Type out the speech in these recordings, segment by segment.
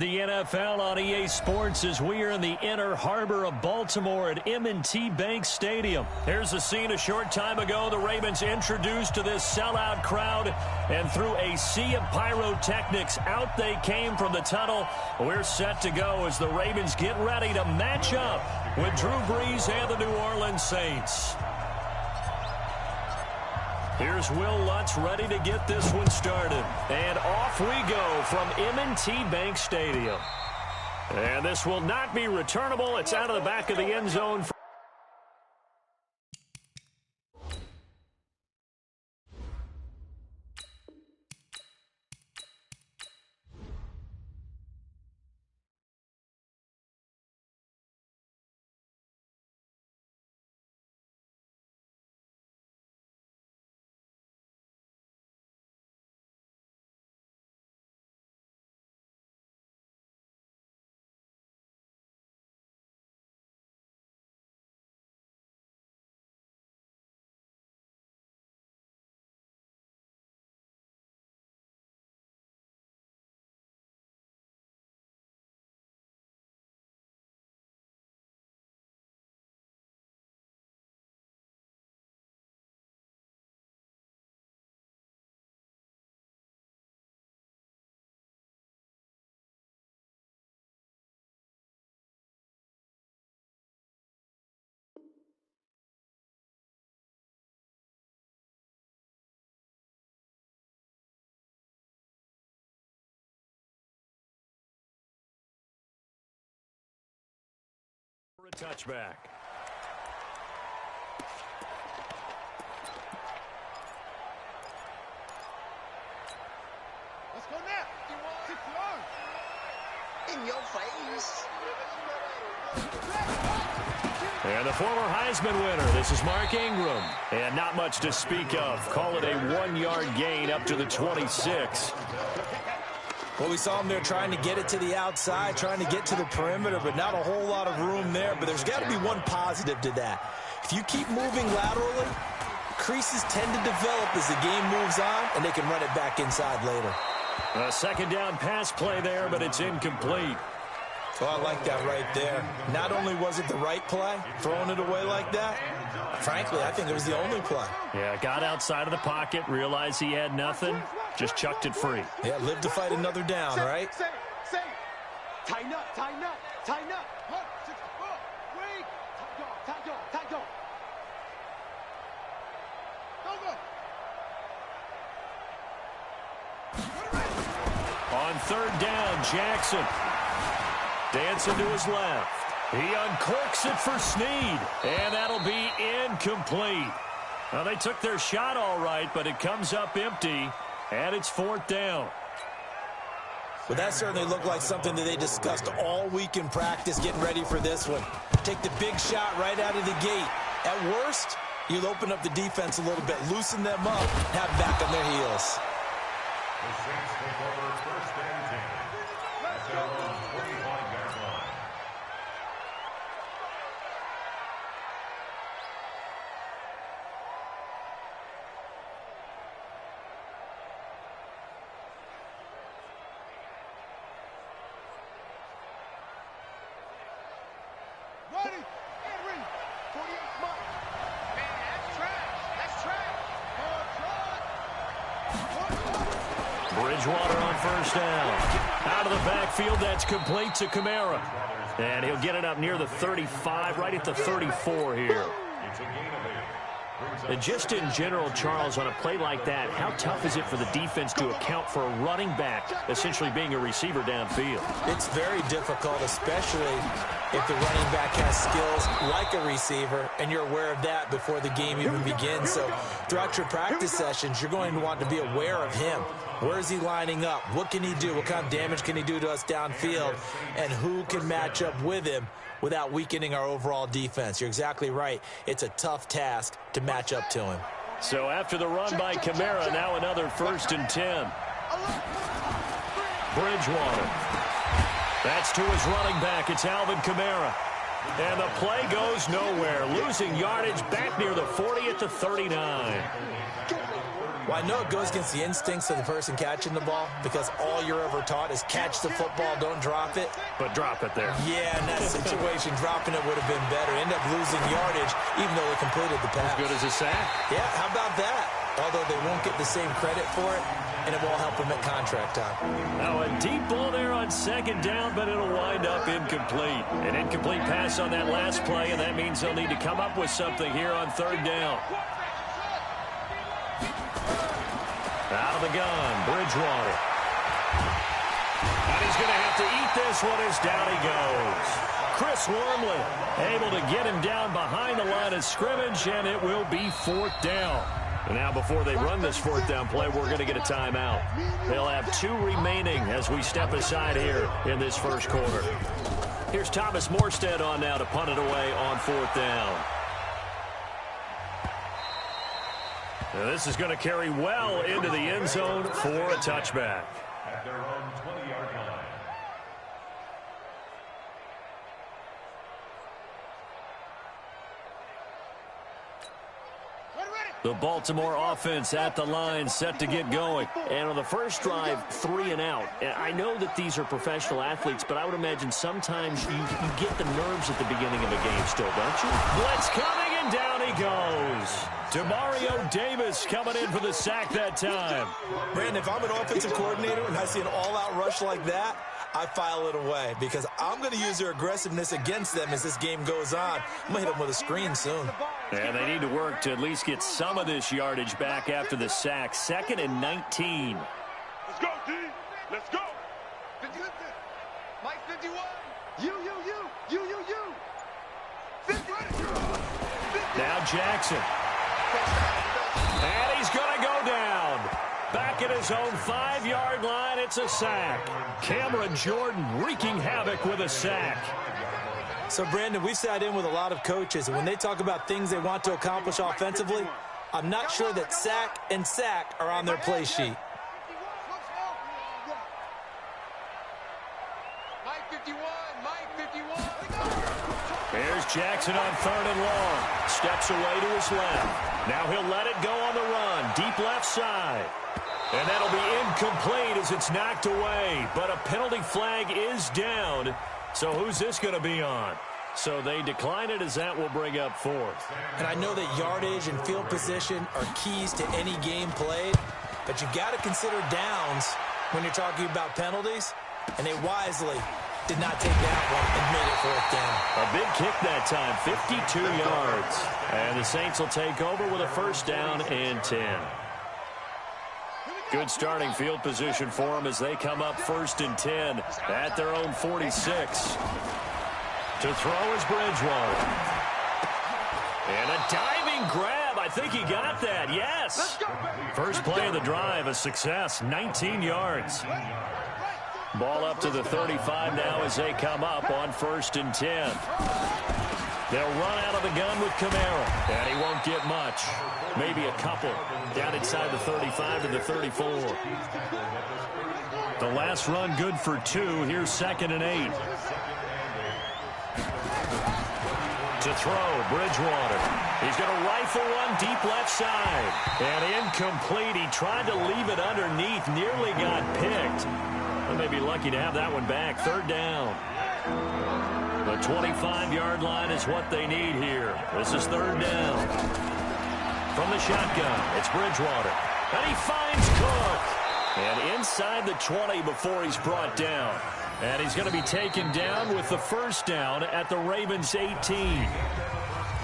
The NFL on EA Sports as we are in the inner harbor of Baltimore at M&T Bank Stadium. Here's a scene a short time ago. The Ravens introduced to this sellout crowd, and through a sea of pyrotechnics, out they came from the tunnel. We're set to go as the Ravens get ready to match up with Drew Brees and the New Orleans Saints. Here's Will Lutz ready to get this one started. And off we go from M&T Bank Stadium. And this will not be returnable. It's out of the back of the end zone. For a touchback. Let's go now. In your face. And the former Heisman winner, this is Mark Ingram. And not much to speak of. Call it a 1-yard gain up to the 26. Well, we saw him there trying to get it to the outside, trying to get to the perimeter, but not a whole lot of room there. But there's got to be one positive to that. If you keep moving laterally, creases tend to develop as the game moves on, and they can run it back inside later. A second down pass play there, but it's incomplete. Oh, I like that right there. Not only was it the right play, throwing it away like that, frankly, I think it was the only play. Yeah, got outside of the pocket, realized he had nothing, just chucked it free. Yeah, live to fight another down, right? Tighten up, tighten up, tighten up. Wait. Tight dog. Go. On third down, Jackson. Dancing to his left. He uncorks it for Snead. And that'll be incomplete. Well, they took their shot all right, but it comes up empty. And it's fourth down. Well, that certainly looked like something that they discussed all week in practice getting ready for this one. Take the big shot right out of the gate. At worst, you'll open up the defense a little bit, loosen them up, and have them back on their heels. The Saints take over first and 10. Let's go on 25-yard line. Ready. And ready. 48 mark. Man, that's trash. Bridgewater on first down. Out of the backfield, that's complete to Kamara. And he'll get it up near the 35, right at the 34 here. It's a gain of 8. And just in general, Charles, on a play like that, how tough is it for the defense to account for a running back essentially being a receiver downfield? It's very difficult, especially if the running back has skills like a receiver, and you're aware of that before the game even begins. So throughout your practice sessions, you're going to want to be aware of him. Where is he lining up? What can he do? What kind of damage can he do to us downfield? And who can match up with him without weakening our overall defense? You're exactly right. It's a tough task to match up to him. So after the run by Kamara, now another first and 10. Bridgewater. That's to his running back. It's Alvin Kamara. And the play goes nowhere. Losing yardage back near the 40 at the 39. Well, I know it goes against the instincts of the person catching the ball because all you're ever taught is catch the football, don't drop it. But drop it there. Yeah, in that situation, dropping it would have been better. End up losing yardage even though they completed the pass. As good as a sack. Yeah, how about that? Although they won't get the same credit for it, and it won't help them at contract time. Now a deep ball there on second down, but it'll wind up incomplete. An incomplete pass on that last play, and that means they'll need to come up with something here on third down. Out of the gun, Bridgewater. And he's going to have to eat this one as down he goes. Chris Wormley able to get him down behind the line of scrimmage, and it will be fourth down. And now before they run this fourth down play, we're going to get a timeout. They'll have 2 remaining as we step aside here in this first quarter. Here's Thomas Morstead on now to punt it away on fourth down. Now this is going to carry well into the end zone for a touchback. At their own 20-yard line. The Baltimore offense at the line, set to get going. And on the first drive, 3 and out. And I know that these are professional athletes, but I would imagine sometimes you get the nerves at the beginning of a game still, don't you? Blitz coming, and down he goes. Demario Davis coming in for the sack that time. Brandon, if I'm an offensive coordinator and I see an all-out rush like that, I file it away because I'm going to use their aggressiveness against them as this game goes on. I'm going to hit them with a screen soon. And they need to work to at least get some of this yardage back after the sack. 2nd and 19. Let's go, D. Let's go. Mike 51. You. 50. Now Jackson. And he's going to go down. Back at his own 5-yard line, it's a sack. Cameron Jordan wreaking havoc with a sack. So, Brandon, we've sat in with a lot of coaches, and when they talk about things they want to accomplish offensively, I'm not sure that sack and sack are on their play sheet. Mike 51. Here's Jackson on 3rd and long. Steps away to his left. Now he'll let it go on the run. Deep left side. And that'll be incomplete as it's knocked away. But a penalty flag is down. So who's this going to be on? So they decline it as that will bring up 4th. And I know that yardage and field position are keys to any game played, but you got to consider downs when you're talking about penalties, and they wisely did not take that one and made it 4th down. A big kick that time, 52 yards. And the Saints will take over with a 1st down and 10. Good starting field position for them as they come up 1st and 10 at their own 46. To throw is Bridgewater. And a diving grab. I think he got that. Yes. First play of the drive, a success. 19 yards. Ball up to the 35 now as they come up on 1st and 10. They'll run out of the gun with Kamara. And he won't get much. Maybe a couple. Down inside the 35 to the 34. The last run good for 2. Here's 2nd and 8. To throw, Bridgewater. He's going to rifle one deep left side. And incomplete. He tried to leave it underneath. Nearly got picked. They may be lucky to have that one back. 3rd down. The 25-yard line is what they need here. This is 3rd down. From the shotgun, it's Bridgewater. And he finds Cook. And inside the 20 before he's brought down. And he's going to be taken down with the 1st down at the Ravens' 18.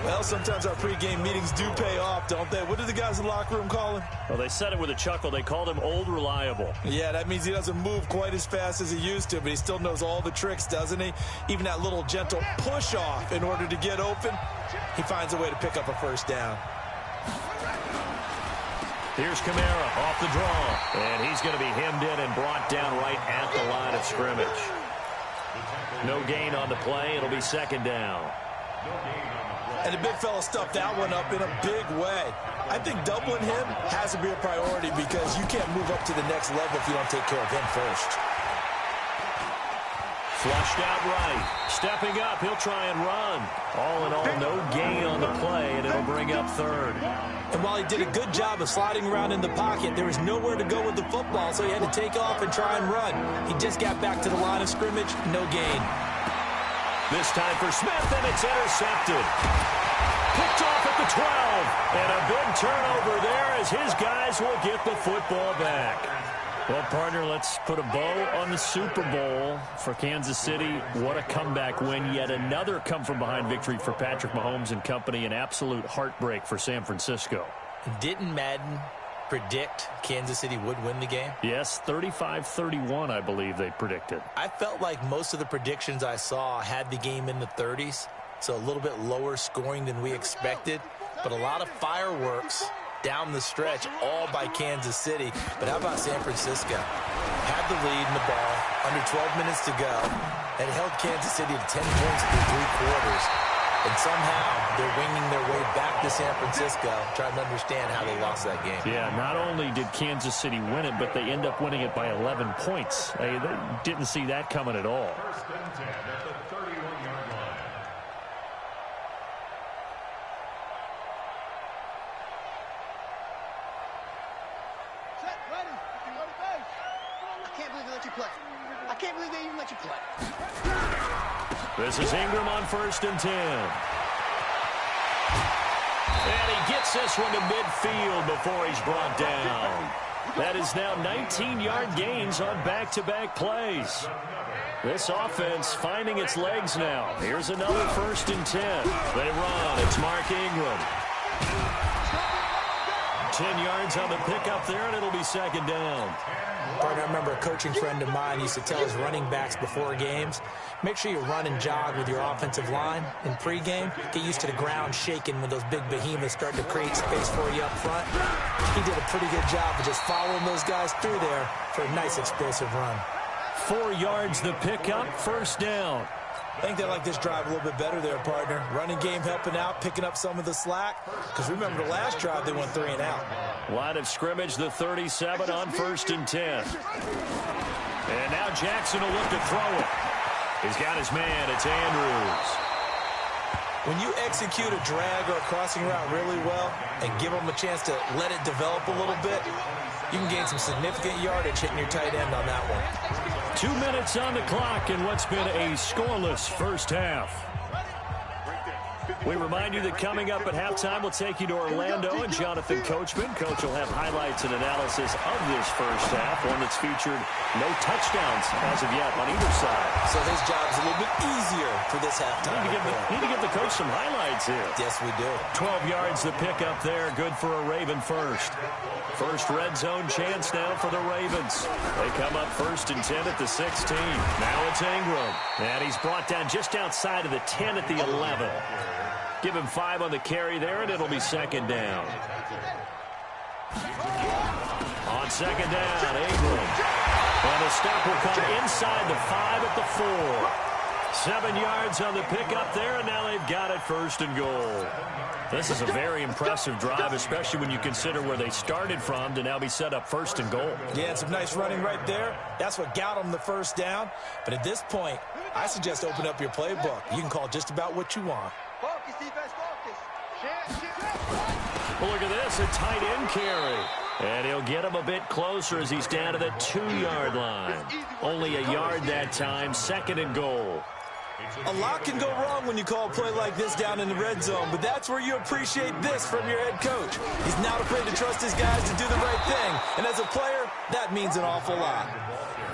Well, sometimes our pregame meetings do pay off, don't they? What did the guys in the locker room call him? Well, they said it with a chuckle. They called him Old Reliable. Yeah, that means he doesn't move quite as fast as he used to, but he still knows all the tricks, doesn't he? Even that little gentle push-off in order to get open, he finds a way to pick up a 1st down. Here's Kamara off the draw. And he's going to be hemmed in and brought down right at the line of scrimmage. No gain on the play. It'll be 2nd down. And the big fella stuffed that one up in a big way. I think doubling him has to be a priority because you can't move up to the next level if you don't take care of him first. Flushed out right. Stepping up, he'll try and run. All in all, no gain on the play, and it'll bring up third. And while he did a good job of sliding around in the pocket, there was nowhere to go with the football, so he had to take off and try and run. He just got back to the line of scrimmage, no gain. This time for Smith, and it's intercepted. Picked off at the 12, and a big turnover there as his guys will get the football back. Well, partner, let's put a bow on the Super Bowl for Kansas City. What a comeback win. Yet another come-from-behind victory for Patrick Mahomes and company. An absolute heartbreak for San Francisco. Didn't Madden predict Kansas City would win the game? Yes, 35-31, I believe they predicted. I felt like most of the predictions I saw had the game in the 30s, so a little bit lower scoring than we expected, but a lot of fireworks down the stretch, all by Kansas City. But how about San Francisco? Had the lead in the ball, under 12 minutes to go, and held Kansas City to 10 points through 3 quarters. And somehow they're winging their way back to San Francisco, trying to understand how they lost that game. Yeah, not only did Kansas City win it, but they end up winning it by 11 points. They didn't see that coming at all. First and 10 at the 31-yard line. Set, ready. I can't believe they let you play. I can't believe they even let you play. This is Ingram on first and 10. And he gets this one to midfield before he's brought down. That is now 19-yard gains on back-to-back plays. This offense finding its legs now. Here's another first and 10. They run. It's Mark Ingram. 10 yards on the pickup there, and it'll be second down. Partner, I remember a coaching friend of mine used to tell his running backs before games, make sure you run and jog with your offensive line in pregame. Get used to the ground shaking when those big behemoths start to create space for you up front. He did a pretty good job of just following those guys through there for a nice explosive run. 4 yards the pickup, first down. I think they like this drive a little bit better there, partner. Running game helping out, picking up some of the slack. Because remember the last drive, they went 3 and out. Line of scrimmage, the 37 on first and 10. And now Jackson will look to throw it. He's got his man. It's Andrews. When you execute a drag or a crossing route really well and give them a chance to let it develop a little bit, you can gain some significant yardage hitting your tight end on that one. 2 minutes on the clock in what's been a scoreless first half. We remind you that coming up at halftime, we'll take you to Orlando and Jonathan Coachman. Coach will have highlights and analysis of this first half, one that's featured no touchdowns as of yet on either side. So his job's a little bit easier for this halftime. Need to give the coach some highlights here. Yes, we do. 12 yards the pickup there, good for a Raven first. First red zone chance now for the Ravens. They come up first and 10 at the 16. Now it's Ingram. And he's brought down just outside of the 10 at the 11. Give him 5 on the carry there, and it'll be second down. On second down, Ingram. And the stop will come inside the 5 at the 4. 7 yards on the pickup there, and now they've got it first and goal. This is a very impressive drive, especially when you consider where they started from to now be set up first and goal. Yeah, some nice running right there. That's what got them the first down. But at this point, I suggest open up your playbook. You can call just about what you want. Focus, defense, focus. Well, look at this, a tight end carry. And he'll get him a bit closer as he's down to the 2-yard line. Only a yard that time, second and goal. A lot can go wrong when you call a play like this down in the red zone, but that's where you appreciate this from your head coach. He's not afraid to trust his guys to do the right thing, and as a player, that means an awful lot.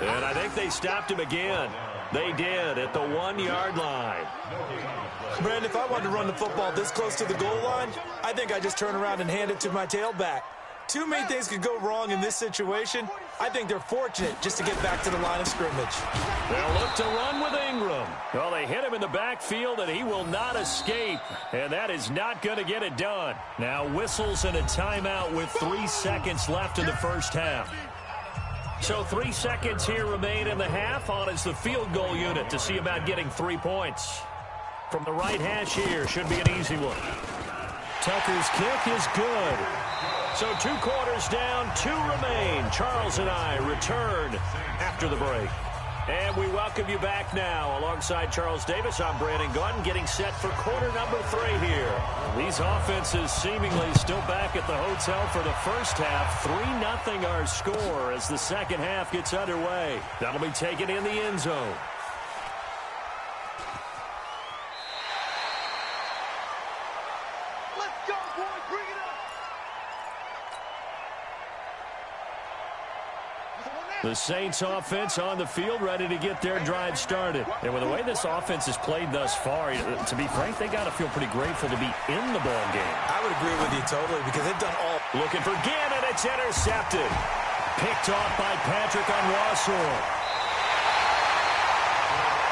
And I think they stopped him again. They did at the 1-yard line. Brandon, if I wanted to run the football this close to the goal line, I think I just turn around and hand it to my tailback. Too many things could go wrong in this situation. I think they're fortunate just to get back to the line of scrimmage. They'll look to run with Ingram. Well, they hit him in the backfield, and he will not escape. And that is not going to get it done. Now whistles and a timeout with 3 seconds left in the first half. So 3 seconds here remain in the half. On is the field goal unit to see about getting 3 points. From the right hash here, should be an easy one. Tucker's kick is good. So 2 quarters down, 2 remain. Charles and I return after the break. And we welcome you back now. Alongside Charles Davis, I'm Brandon Gaudin, getting set for quarter number 3 here. These offenses seemingly still back at the hotel for the first half. 3-0 our score as the second half gets underway. That'll be taken in the end zone. Let's go, boys. Bring it up. The Saints offense on the field, ready to get their drive started. And with the way this offense has played thus far, to be frank, they got to feel pretty grateful to be in the ball game. I would agree with you totally because they've done all. Looking for Gannon, it's intercepted. Picked off by Patrick on Wassor.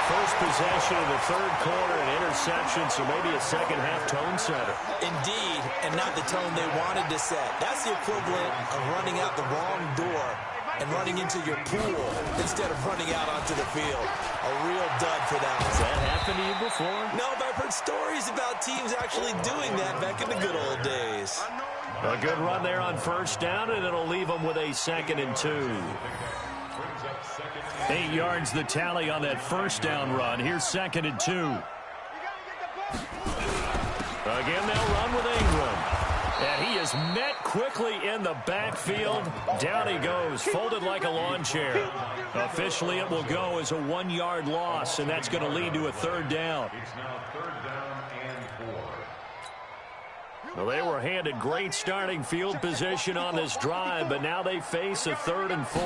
First possession of the third quarter, an interception, so maybe a second-half tone setter. Indeed, and not the tone they wanted to set. That's the equivalent of running out the wrong door and running into your pool instead of running out onto the field. A real dud for that one. Has that happened to you before? No, but I've heard stories about teams actually doing that back in the good old days. A good run there on first down, and it'll leave them with a 2nd and 2. 8 yards the tally on that first down run. Here's 2nd and 2. Again, they'll run with Ingram. And he is met quickly in the backfield. Down he goes, folded like a lawn chair. Officially, it will go as a 1-yard loss, and that's going to lead to a 3rd down. It's now 3rd down and 4. Well, they were handed great starting field position on this drive, but now they face a 3rd and 4.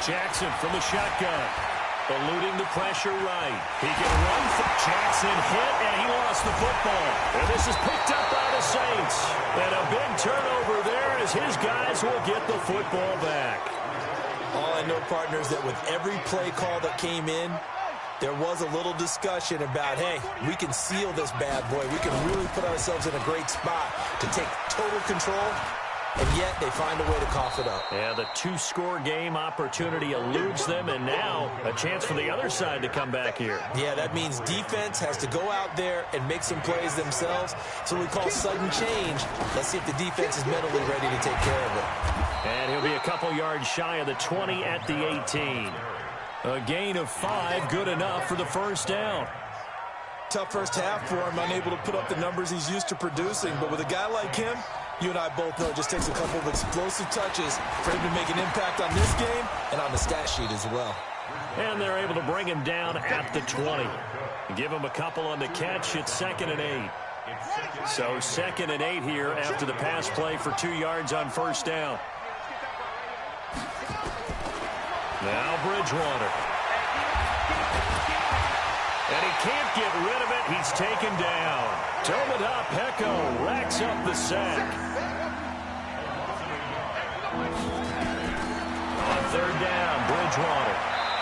Jackson from the shotgun. Eluding the pressure right. He can run for Jackson, hit, and he lost the football. And this is picked up by the Saints. And a big turnover there as his guys will get the football back. All I know, partners, that with every play call that came in, there was a little discussion about, hey, we can seal this bad boy. We can really put ourselves in a great spot to take total control. And yet they find a way to cough it up. Yeah, the 2-score game opportunity eludes them, and now a chance for the other side to come back here. Yeah, that means defense has to go out there and make some plays themselves. So we call sudden change. Let's see if the defense is mentally ready to take care of it. And he'll be a couple yards shy of the 20 at the 18. A gain of 5, good enough for the first down. Tough first half for him, unable to put up the numbers he's used to producing. But with a guy like him, you and I both know it just takes a couple of explosive touches for him to make an impact on this game and on the stat sheet as well. And they're able to bring him down at the 20. Give him a couple on the catch. It's 2nd and 8. So 2nd and 8 here after the pass play for 2 yards on first down. Now Bridgewater. And he can't get rid of it. He's taken down. Tomoda Peko racks up the sack. On 3rd down, Bridgewater.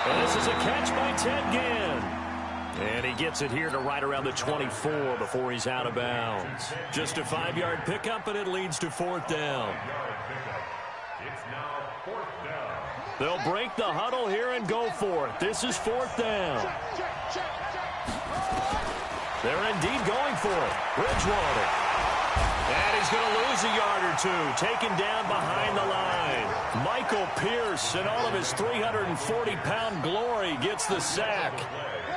And this is a catch by Ted Ginn. And he gets it here to right around the 24 before he's out of bounds. Just a 5-yard pickup, and it leads to 4th down. It's now 4th down. They'll break the huddle here and go for it. This is 4th down. They're indeed going for it. Bridgewater. And he's going to lose a yard or 2. Taken down behind the line. Michael Pierce, in all of his 340-pound glory, gets the sack.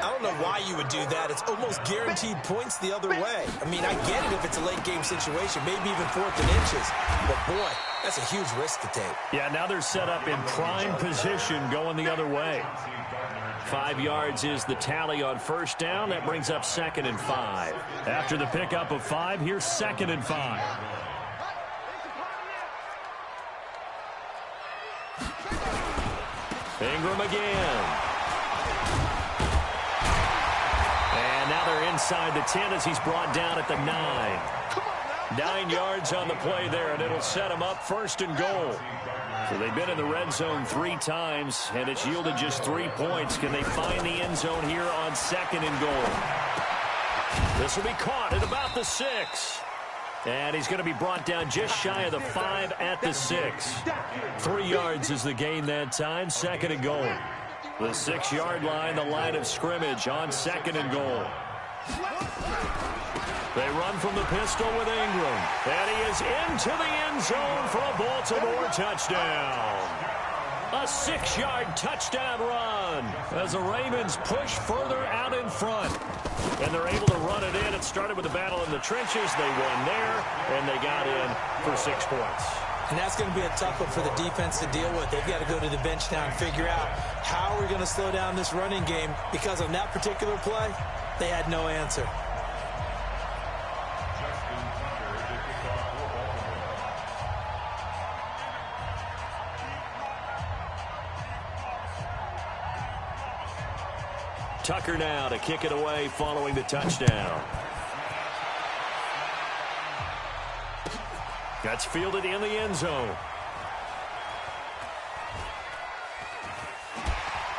I don't know why you would do that. It's almost guaranteed points the other way. I mean, I get it if it's a late-game situation, maybe even 4th and inches. But, boy, that's a huge risk to take. Yeah, now they're set up in prime position going the other way. 5 yards is the tally on first down. That brings up 2nd and 5. After the pickup of 5, here's 2nd and 5. Ingram again. And now they're inside the 10 as he's brought down at the 9. 9 yards on the play there, and it'll set him up 1st and goal. So they've been in the red zone 3 times, and it's yielded just 3 points. Can they find the end zone here on 2nd and goal? This will be caught at about the 6. And he's going to be brought down just shy of the 5 at the 6. 3 yards is the gain that time, 2nd and goal. The 6-yard line, the line of scrimmage on 2nd and goal. They run from the pistol with Ingram. And he is into the end zone for a Baltimore touchdown. A 6-yard touchdown run as the Ravens push further out in front. And they're able to run it in. It started with a battle in the trenches. They won there, and they got in for 6 points. And that's going to be a tough one for the defense to deal with. They've got to go to the bench now and figure out how we're going to slow down this running game, because on that particular play, they had no answer. Tucker now to kick it away following the touchdown. That's fielded in the end zone.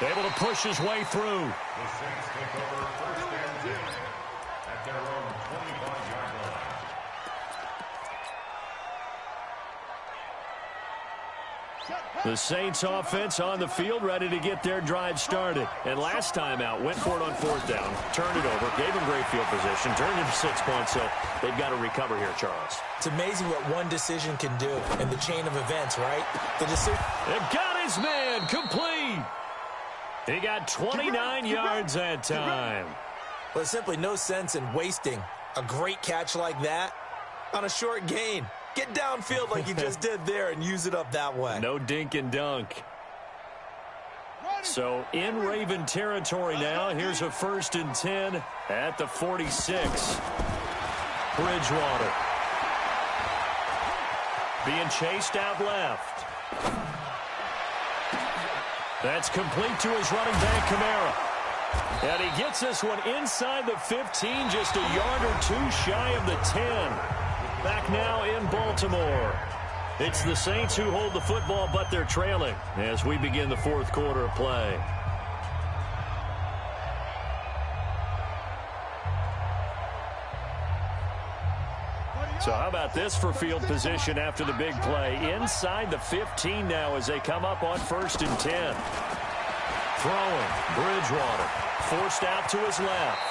Able to push his way through. The Saints take over first and 10 at their own 25-yard line. The Saints offense on the field, ready to get their drive started. And last time out, went for it on 4th down, turned it over, gave them great field position, turned it to 6 points, so they've got to recover here, Charles. It's amazing what one decision can do in the chain of events, right? The decision. They've got his man complete. He got 29 yards that time. Well, there's simply no sense in wasting a great catch like that on a short gain. Get downfield like you just did there and use it up that way. No dink and dunk. So in Raven territory now. Here's a 1st and 10 at the 46. Bridgewater being chased out left. That's complete to his running back, Kamara. And he gets this one inside the 15, just a yard or 2 shy of the 10. Back now in Baltimore. It's the Saints who hold the football, but they're trailing as we begin the 4th quarter of play. So how about this for field position after the big play? Inside the 15 now as they come up on 1st and 10. Throwing, Bridgewater, forced out to his left.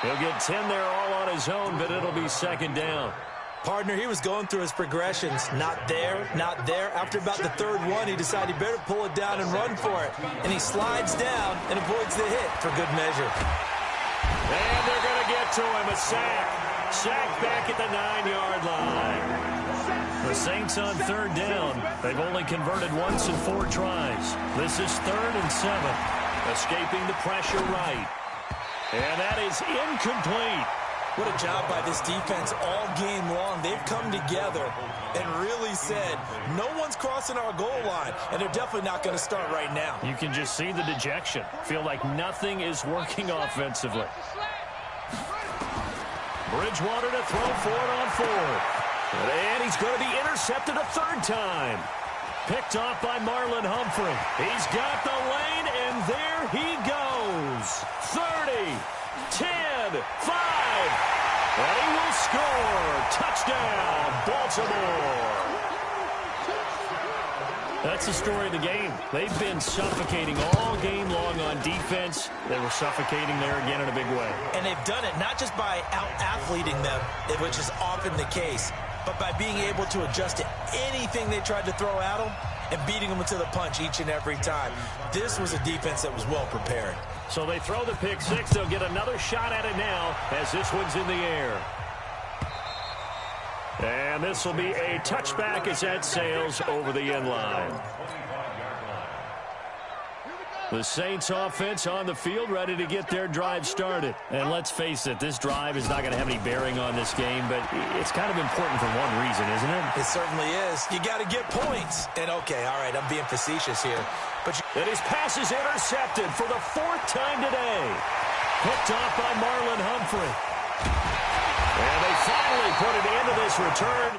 He'll get 10 there all on his own, but it'll be 2nd down. Partner, he was going through his progressions. Not there, not there. After about the 3rd one, he decided he better pull it down and run for it. And he slides down and avoids the hit for good measure. And they're going to get to him, a sack. Sack back at the 9-yard line. The Saints on 3rd down. They've only converted once in 4 tries. This is 3rd and 7. Escaping the pressure right. And that is incomplete. What a job by this defense all game long. They've come together and really said, no one's crossing our goal line, and they're definitely not going to start right now. You can just see the dejection. Feel like nothing is working offensively. Bridgewater to throw for it on 4th. And he's going to be intercepted a 3rd time. Picked off by Marlon Humphrey. He's got the lane, and there he goes. 30, 10, 5. And he will score. Touchdown, Baltimore. That's the story of the game. They've been suffocating all game long on defense. They were suffocating there again in a big way. And they've done it not just by out-athleting them, which is often the case, but by being able to adjust to anything they tried to throw at them and beating them to the punch each and every time. This was a defense that was well prepared. So they throw the pick 6. They'll get another shot at it now as this one's in the air. And this will be a touchback as that sails over the end line. The Saints offense on the field, ready to get their drive started. And let's face it, this drive is not going to have any bearing on this game, but it's kind of important for one reason, isn't it? It certainly is. You got to get points. And okay, all right, I'm being facetious here. But and his pass is intercepted for the 4th time today. Picked off by Marlon Humphrey. And they finally put an end to this return.